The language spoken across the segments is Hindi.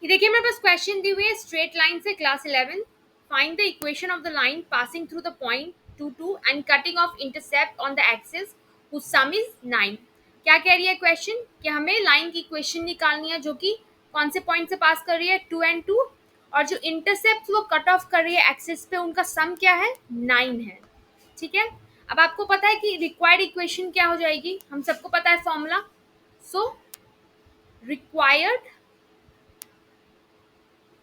ये देखिए मेरे पास क्वेश्चन दी हुई है स्ट्रेट लाइन से class 11। Find the equation of the line passing through the point 2 and cutting off intercept on the axis whose sum is 9। क्या कह रही है क्वेश्चन कि हमें लाइन की इक्वेशन निकालनी है जो कि कौन से पॉइंट से पास कर रही है 2 एंड 2, और जो इंटरसेप्ट वो कट ऑफ कर रही है एक्सिस पे उनका सम क्या है 9 है। ठीक है, अब आपको पता है कि रिक्वायर्ड इक्वेशन क्या हो जाएगी, हम सबको पता है formula. So required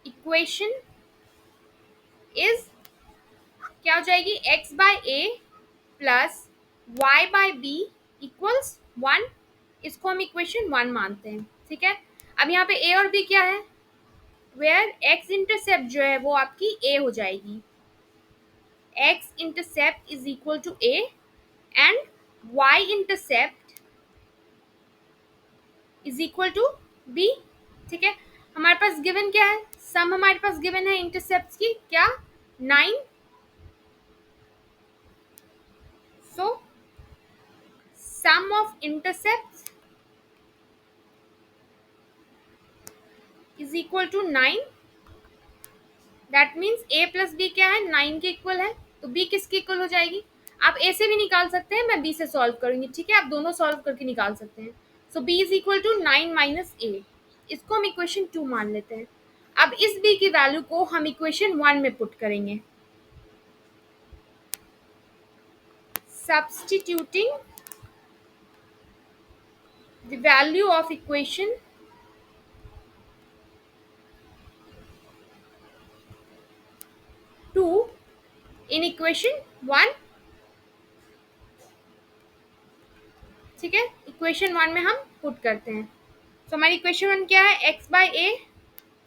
equation is क्या हो जाएगी x by A plus Y by B equals 1। इसको हम इक्वेशन 1 मानते हैं। ठीक है, अब यहाँ पे a और b क्या है, वेयर x इंटरसेप्ट जो है वो आपकी a हो जाएगी। x intercept is equal to a and y intercept is equal to b। ठीक है, हमारे पास गिवन क्या है, सम हमारे पास गिवन है इंटरसेप्ट की क्या 9। So sum of intercept is equal to 9। That means a plus B क्या है 9 के इक्वल है, तो b किसके इक्वल हो जाएगी। आप a से भी निकाल सकते हैं, मैं b से सॉल्व करूंगी। ठीक है, आप दोनों सॉल्व करके निकाल सकते हैं। So b is equal to 9 minus a, इसको हम इक्वेशन 2 मान लेते हैं। अब इस b की वैल्यू को हम इक्वेशन 1 में पुट करेंगे। Substituting the value of equation 2 in equation 1। ठीक है, इक्वेशन 1 में हम पुट करते हैं। तो हमारी इक्वेशन 1 क्या है, x by A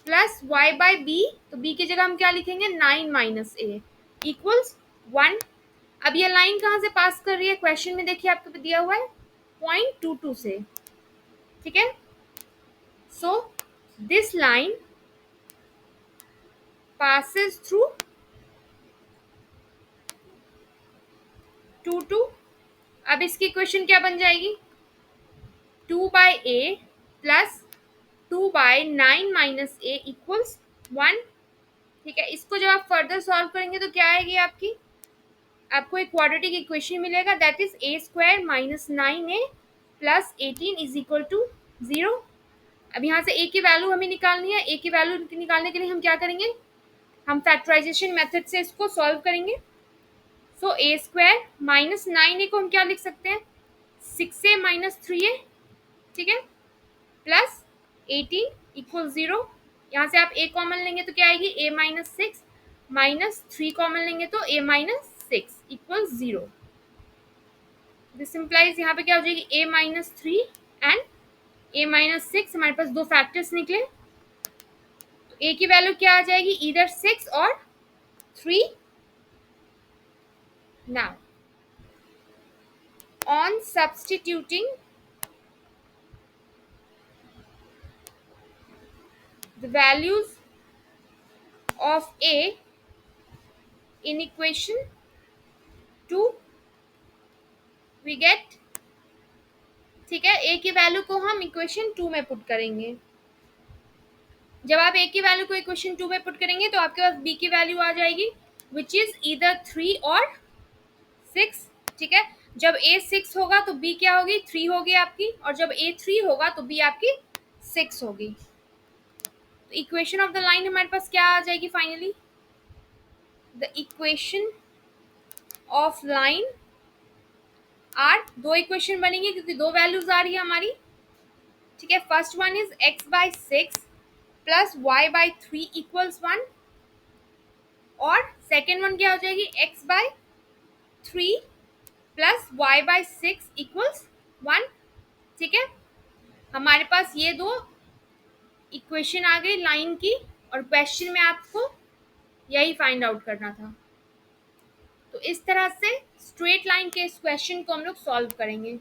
plus Y by B, तो b की जगह हम क्या लिखेंगे 9 माइनस ए इक्वल्स 1। अब ये लाइन कहाँ से पास कर रही है, क्वेश्चन में देखिए आपको दिया हुआ है पॉइंट 2 से। ठीक है, so this line passes through 2 अब इसकी इक्वेशन क्या बन जाएगी 2 bye A plus 2 bye 9 minus A equals 1। ठीक है, इसको जब आप फर्दर सॉल्व करेंगे तो क्या आएगी आपकी, आपको एक क्वाड्रेटिक इक्वेशन मिलेगा that is A square minus 9a plus 18 is equal to 0। अब यहाँ से a की वैल्यू हमें निकालनी है। a की वैल्यू निकालने के लिए हम क्या करेंगे, हम फैक्टराइजेशन मेथड से इसको सॉल्व करेंगे। सो ए स्क्वायर माइनस 9a को हम क्या लिख सकते हैं 6a माइनस 3a। ठीक है, प्लस 18 इक्वल 0। यहाँ से आप a कॉमन लेंगे तो क्या आएगी a माइनस 6 माइनस 3 कॉमन लेंगे तो a minus 6 equal 0। This implies यहाँ पे क्या हो जाएगी a minus 3 and a minus 6, हमारे पास दो फैक्टर्स निकले तो a की वैल्यू क्या आ जाएगी इधर 6 और 3। Now on substituting the values of a in equation 2 we get। ठीक है, a की वैल्यू को हम इक्वेशन 2 में पुट करेंगे। जब आप a की वैल्यू को इक्वेशन 2 में पुट करेंगे तो आपके पास b की वैल्यू आ जाएगी विच इज ईदर 3 और 6। ठीक है, जब a 6 होगा तो b क्या होगी 3 होगी आपकी, और जब a 3 होगा तो b आपकी 6 होगी। तो इक्वेशन ऑफ द लाइन हमारे पास क्या आ जाएगी finally, the equation of line are, दो इक्वेशन बनेंगी क्योंकि दो वैल्यूज आ रही है हमारी। ठीक है, first one is x by 6 plus y by 3 equals 1, और सेकेंड वन क्या हो जाएगी x by 3 plus y by 6 equals 1। ठीक है, हमारे पास ये दो इक्वेशन आ गई लाइन की, और क्वेश्चन में आपको यही फाइंड आउट करना था। तो इस तरह से स्ट्रेट लाइन के इस क्वेश्चन को हम लोग सॉल्व करेंगे।